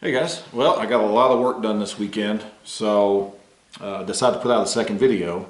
Hey guys, well I got a lot of work done this weekend, so decided to put out a second video.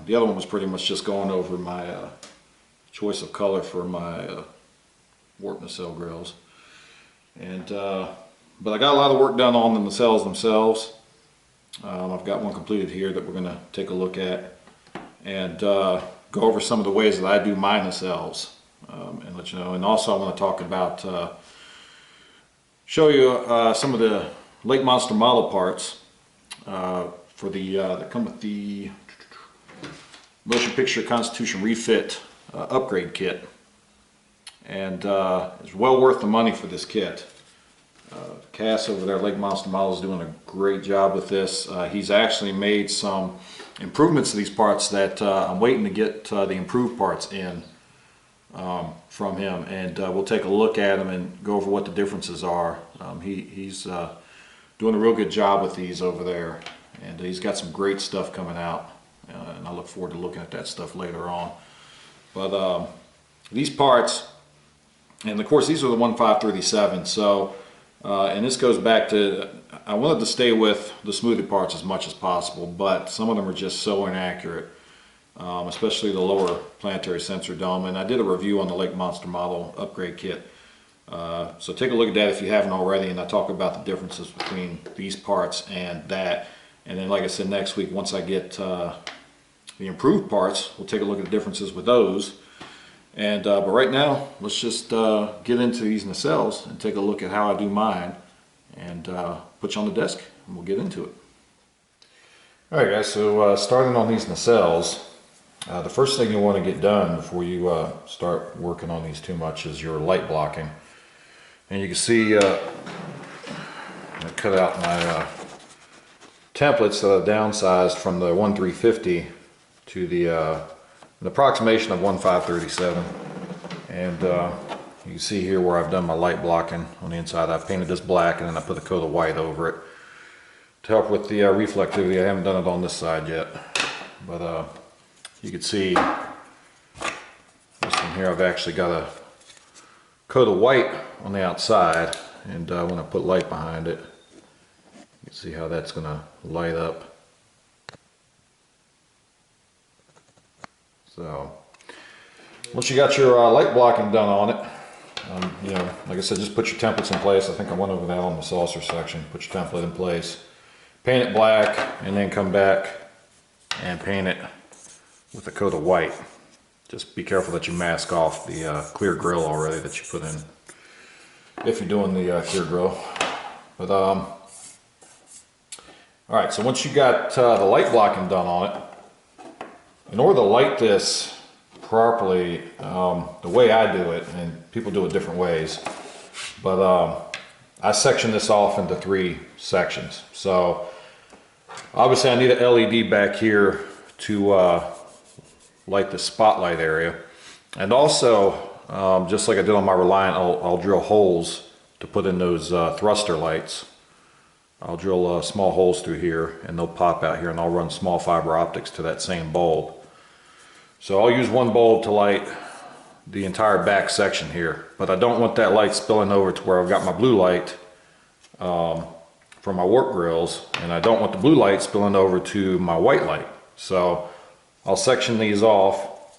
The other one was pretty much just going over my choice of color for my warp nacelle grills. And but I got a lot of work done on the nacelles themselves. I've got one completed here that we're going to take a look at and go over some of the ways that I do my nacelles and let you know. And also I want to talk about show you some of the Lake Monster model parts for the that come with the Motion Picture Constitution Refit upgrade kit, and it's well worth the money for this kit. Cass over there, Lake Monster Model, is doing a great job with this. He's actually made some improvements to these parts that I'm waiting to get the improved parts in from him, and we'll take a look at them and go over what the differences are. He's doing a real good job with these over there, and he's got some great stuff coming out, and I look forward to looking at that stuff later on. But these parts, and of course these are the 1537, so and this goes back to, I wanted to stay with the Smoothie parts as much as possible, but some of them are just so inaccurate. Especially the lower planetary sensor dome, and I did a review on the Lake Monster Model upgrade kit, so take a look at that if you haven't already, and I talk about the differences between these parts and that. And then, like I said, next week once I get the improved parts, we'll take a look at the differences with those. And but right now let's just get into these nacelles and take a look at how I do mine, and put you on the desk and we'll get into it. Alright guys, so starting on these nacelles, the first thing you want to get done before you start working on these too much is your light blocking. And you can see I cut out my templates that I downsized from the 1350 to the an approximation of 1537. And you can see here where I've done my light blocking on the inside. I've painted this black and then I put a coat of white over it to help with the reflectivity. I haven't done it on this side yet, but you can see this one here, I've actually got a coat of white on the outside, and when I put light behind it, you can see how that's going to light up. So once you got your light blocking done on it, you know, like I said, just put your templates in place. I think I went over that on the saucer section. Put your template in place, paint it black, and then come back and paint it with a coat of white. Just be careful that you mask off the clear grill already that you put in, if you're doing the clear grill. But alright, so once you got the light blocking done on it, in order to light this properly, the way I do it, and people do it different ways, but I section this off into 3 sections. So obviously I need an LED back here to light the spotlight area, and also just like I did on my Reliant, I'll drill holes to put in those thruster lights. I'll drill small holes through here and they'll pop out here, and I'll run small fiber optics to that same bulb. So I'll use one bulb to light the entire back section here, but I don't want that light spilling over to where I've got my blue light for my warp grills, and I don't want the blue light spilling over to my white light. So I'll section these off,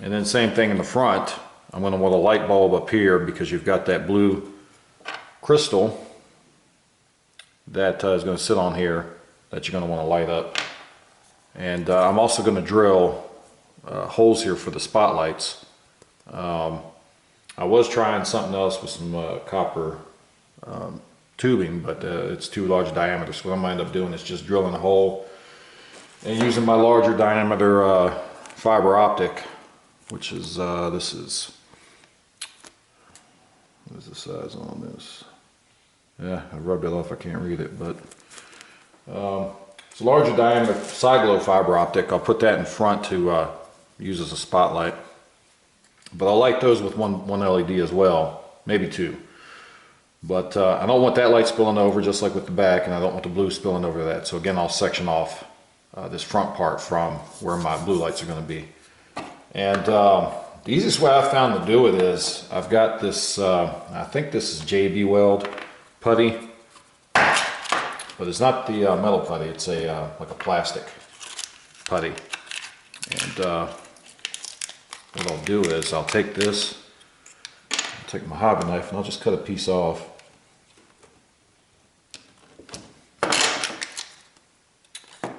and then same thing in the front. I'm going to want a light bulb up here because you've got that blue crystal that is going to sit on here that you're going to want to light up. And I'm also going to drill holes here for the spotlights. I was trying something else with some copper tubing, but it's too large a diameter, so what I'm going to end up doing is just drilling a hole and using my larger diameter fiber optic, which is what is the size on this? Yeah, I rubbed it off, I can't read it, but it's a larger diameter side glow fiber optic. I'll put that in front to use as a spotlight, but I'll light those with one LED as well, maybe 2. But I don't want that light spilling over, just like with the back, and I don't want the blue spilling over that. So again, I'll section off this front part from where my blue lights are going to be. And the easiest way I've found to do it is I've got this, I think this is JB Weld putty. but it's not the metal putty, it's a like a plastic putty. And what I'll do is I'll take this, I'll take my hobby knife and I'll just cut a piece off.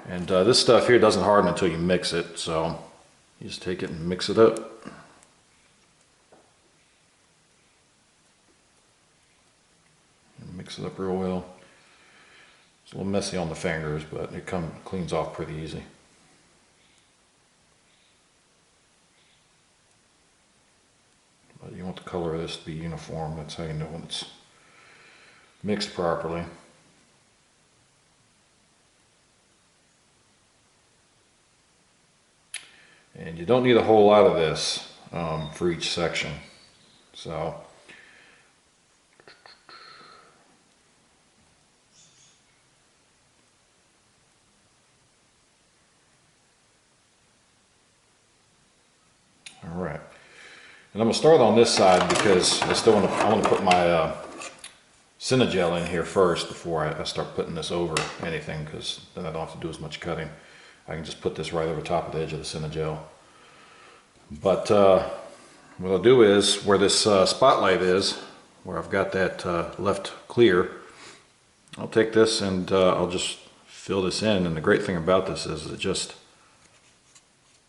And this stuff here doesn't harden until you mix it, so you just take it and mix it up. And mix it up real well. It's a little messy on the fingers, but it cleans off pretty easy. But you want the color of this to be uniform. That's how you know when it's mixed properly. And you don't need a whole lot of this for each section. So all right, and I'm going to start on this side because I want to put my Cinegel in here first before I start putting this over anything, because then I don't have to do as much cutting. I can just put this right over top of the edge of the Cinegel. But what I'll do is, where this spotlight is, where I've got that left clear, I'll take this and I'll just fill this in. And the great thing about this is it just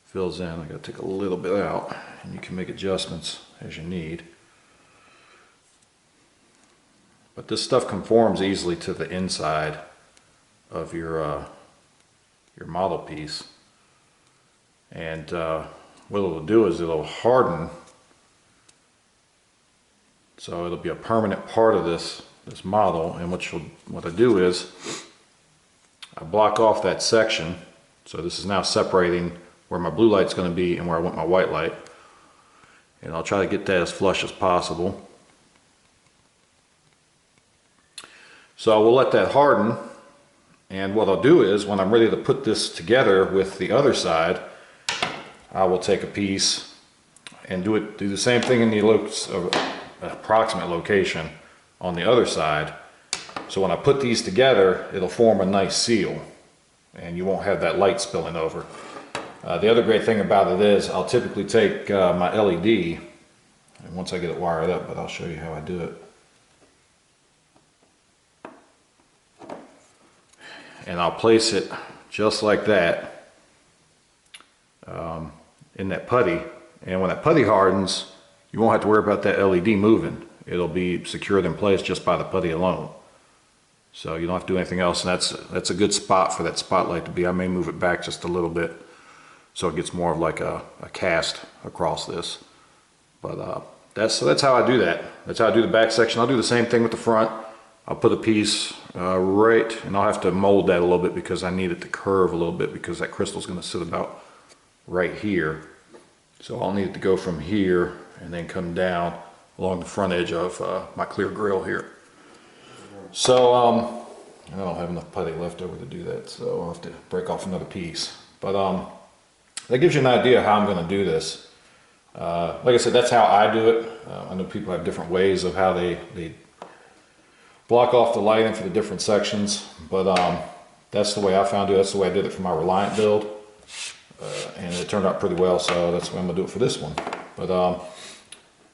fills in. I got to take a little bit out, and you can make adjustments as you need. But this stuff conforms easily to the inside of your model piece, and what it'll do is it'll harden, so it'll be a permanent part of this model. And what I do is I block off that section, so this is now separating where my blue light's going to be and where I want my white light, and I'll try to get that as flush as possible. So we'll let that harden. And what I'll do is, when I'm ready to put this together with the other side, I will take a piece and do the same thing in the approximate location on the other side. So when I put these together, it'll form a nice seal, and you won't have that light spilling over. The other great thing about it is, I'll typically take my LED, and once I get it wired up, but I'll show you how I do it. And I'll place it just like that in that putty. And when that putty hardens, you won't have to worry about that LED moving. It'll be secured in place just by the putty alone. So you don't have to do anything else, and that's a good spot for that spotlight to be. I may move it back just a little bit so it gets more of like a cast across this. But that's how I do that. That's how I do the back section. I'll do the same thing with the front. I'll put a piece right, and I'll have to mold that a little bit because I need it to curve a little bit, because that crystal is going to sit about right here. So I'll need it to go from here and then come down along the front edge of my clear grill here. So I don't have enough putty left over to do that, so I'll have to break off another piece. But that gives you an idea how I'm going to do this. Like I said, that's how I do it. I know people have different ways of how they block off the lighting for the different sections, but that's the way I found it. That's the way I did it for my Reliant build, and it turned out pretty well, so that's the way I'm going to do it for this one. But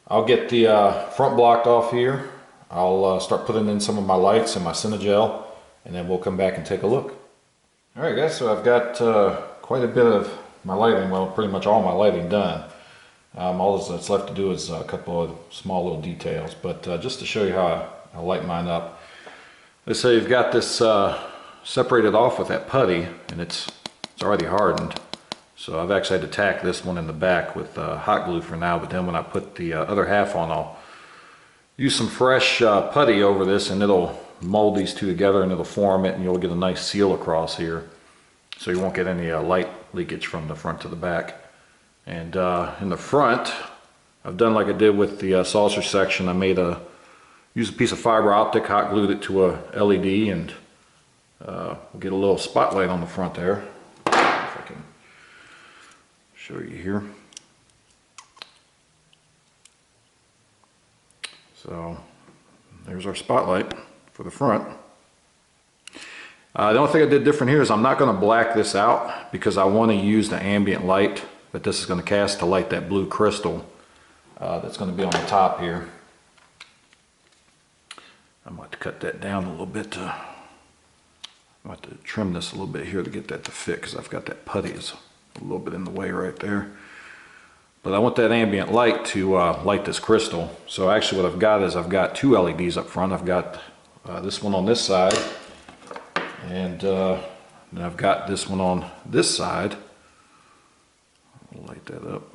I'll get the front blocked off here. I'll start putting in some of my lights and my Cinegel, and then we'll come back and take a look. Alright guys, so I've got quite a bit of my lighting, well, pretty much all my lighting done. All that's left to do is a couple of small little details, but just to show you how I light mine up. Let's say you've got this separated off with that putty, and it's already hardened. So I've actually had to tack this one in the back with hot glue for now, but then when I put the other half on, I'll use some fresh putty over this, and it'll mold these two together, and it'll form it, and you'll get a nice seal across here. So you won't get any light leakage from the front to the back. And in the front, I've done like I did with the saucer section. I used a piece of fiber optic, hot glued it to a LED, and we'll get a little spotlight on the front there. If I can show you here. So there's our spotlight for the front. The only thing I did different here is I'm not going to black this out because I want to use the ambient light that this is going to cast to light that blue crystal that's going to be on the top here. I'm going to cut that down a little bit. I'm going to trim this a little bit here to get that to fit because I've got that putty is a little bit in the way right there. But I want that ambient light to light this crystal. So actually what I've got is I've got two LEDs up front. I've got this one on this side, and then I've got this one on this side. I'll light that up.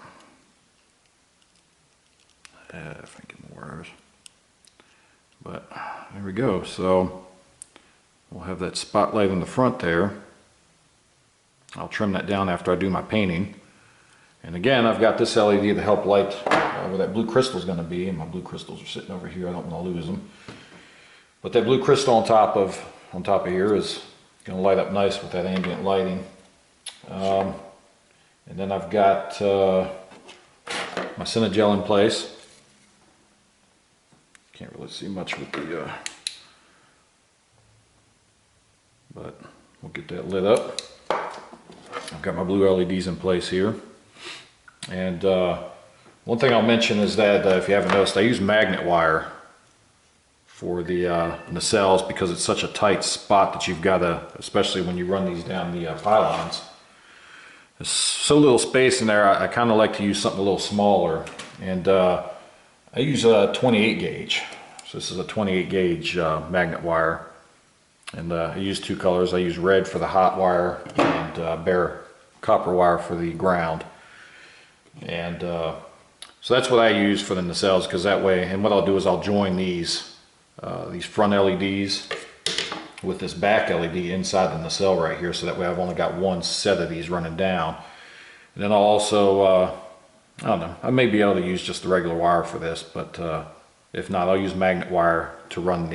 If I can get more wires. But there we go. So we'll have that spotlight in the front there. I'll trim that down after I do my painting. And again, I've got this LED to help light where that blue crystal is going to be. And my blue crystals are sitting over here. I don't want to lose them. But that blue crystal on top of here is going to light up nice with that ambient lighting. And then I've got my Cinegel in place. Can't really see much with the, but we'll get that lit up. I've got my blue LEDs in place here. And one thing I'll mention is that if you haven't noticed, I use magnet wire for the nacelles because it's such a tight spot that you've got to, especially when you run these down the pylons. There's so little space in there, I kind of like to use something a little smaller. And I use a 28 gauge. So this is a 28 gauge magnet wire. And I use two colors. I use red for the hot wire and bare copper wire for the ground. And so that's what I use for the nacelles, because that way, and what I'll do is I'll join these front LEDs with this back LED inside the nacelle right here, so that way I've only got one set of these running down. And then I'll also, I don't know, I may be able to use just the regular wire for this, but if not, I'll use magnet wire to run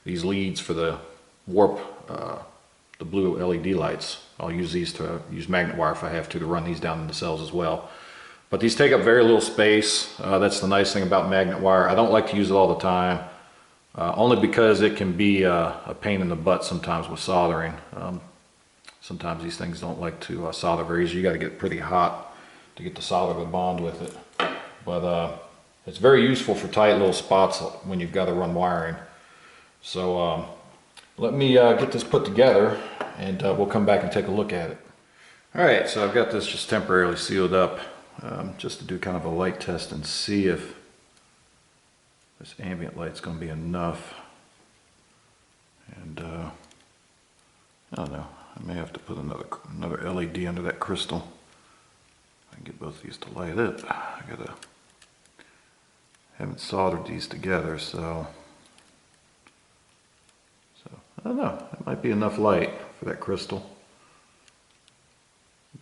these leads for the warp, the blue LED lights. I'll use these to use magnet wire if I have to run these down the nacelles as well. But these take up very little space. That's the nice thing about magnet wire. I don't like to use it all the time, only because it can be a pain in the butt sometimes with soldering. Sometimes these things don't like to solder very easy. You got to get pretty hot to get the solder to bond with it. But it's very useful for tight little spots when you've got to run wiring. So let me get this put together, and we'll come back and take a look at it. Alright, so I've got this just temporarily sealed up just to do kind of a light test and see if this ambient light's going to be enough. And I don't know, I may have to put another LED under that crystal. I can get both of these to light up. Haven't soldered these together, so I don't know, it might be enough light for that crystal.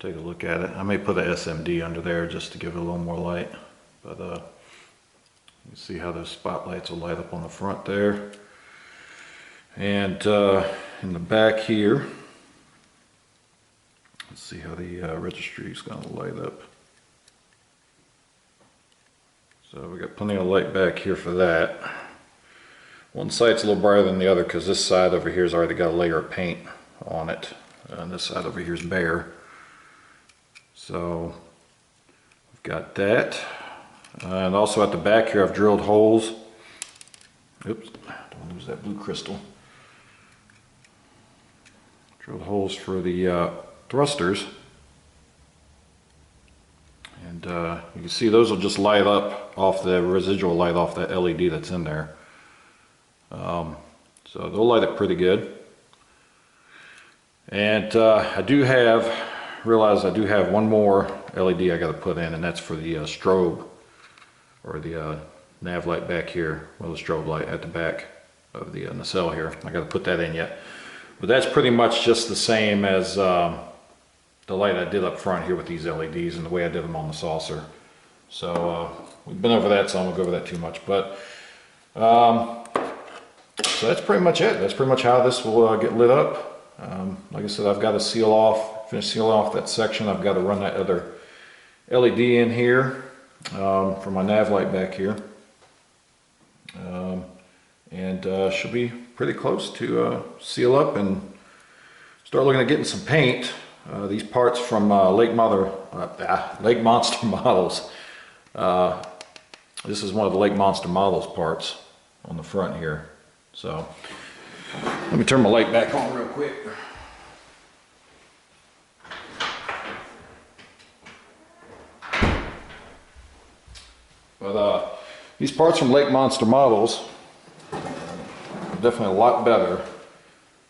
Take a look at it. I may put a SMD under there just to give it a little more light, but you see how those spotlights will light up on the front there. And in the back here, let's see how the registry is going to light up. So we got plenty of light back here for that. One side's a little brighter than the other because this side over here has already got a layer of paint on it, and this side over here is bare. So we've got that, and also at the back here I've drilled holes. Oops, don't lose that blue crystal. Drilled holes for the thrusters, and you can see those will just light up off the residual light off that LED that's in there. So they'll light it pretty good. And I do realize I do have one more LED I got to put in, and that's for the strobe, or the nav light back here. Well, the strobe light at the back of the nacelle here. I got to put that in yet, but that's pretty much just the same as the light I did up front here with these LEDs and the way I did them on the saucer. So we've been over that, so I won't go over that too much. But so that's pretty much it. That's pretty much how this will get lit up. Like I said, I've got to finish sealing off that section. I've got to run that other LED in here for my nav light back here. and should be pretty close to seal up and start looking at getting some paint. These parts from Lake Monster Models. This is one of the Lake Monster Models parts on the front here. So let me turn my light back on real quick. But these parts from Lake Monster Models are definitely a lot better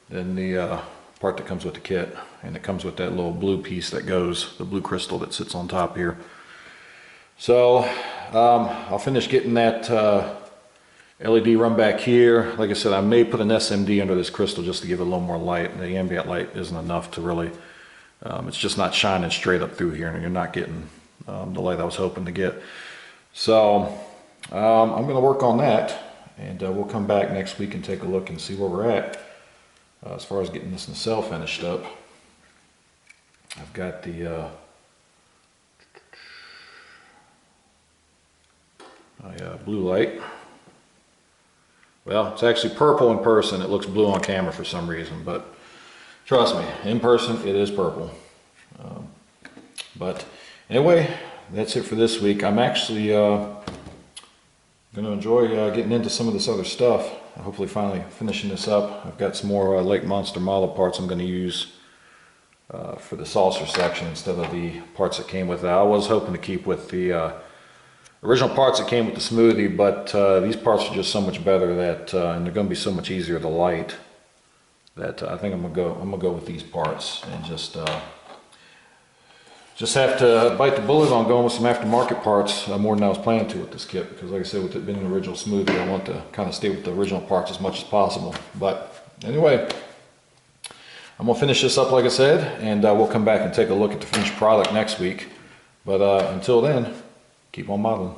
than the part that comes with the kit, and it comes with that little blue piece that goes, the blue crystal that sits on top here. So I'll finish getting that LED run back here. Like I said, I may put an SMD under this crystal just to give it a little more light. The ambient light isn't enough to really, it's just not shining straight up through here, and you're not getting the light I was hoping to get. So I'm going to work on that, and we'll come back next week and take a look and see where we're at as far as getting this nacelle finished up. I've got the blue light. Well, it's actually purple in person. It looks blue on camera for some reason, but trust me, in person it is purple. But anyway, that's it for this week. I'm actually going to enjoy getting into some of this other stuff. Hopefully finally finishing this up. I've got some more Lake Monster Model parts I'm going to use for the saucer section instead of the parts that came with it. I was hoping to keep with the original parts that came with the smoothie, but these parts are just so much better that, and they're going to be so much easier to light, that I think I'm gonna go with these parts and just have to bite the bullet on going with some aftermarket parts more than I was planning to with this kit, because like I said, with it being an original smoothie, I want to kind of stay with the original parts as much as possible. But anyway, I'm gonna finish this up like I said, and we'll come back and take a look at the finished product next week. But until then, keep on modeling.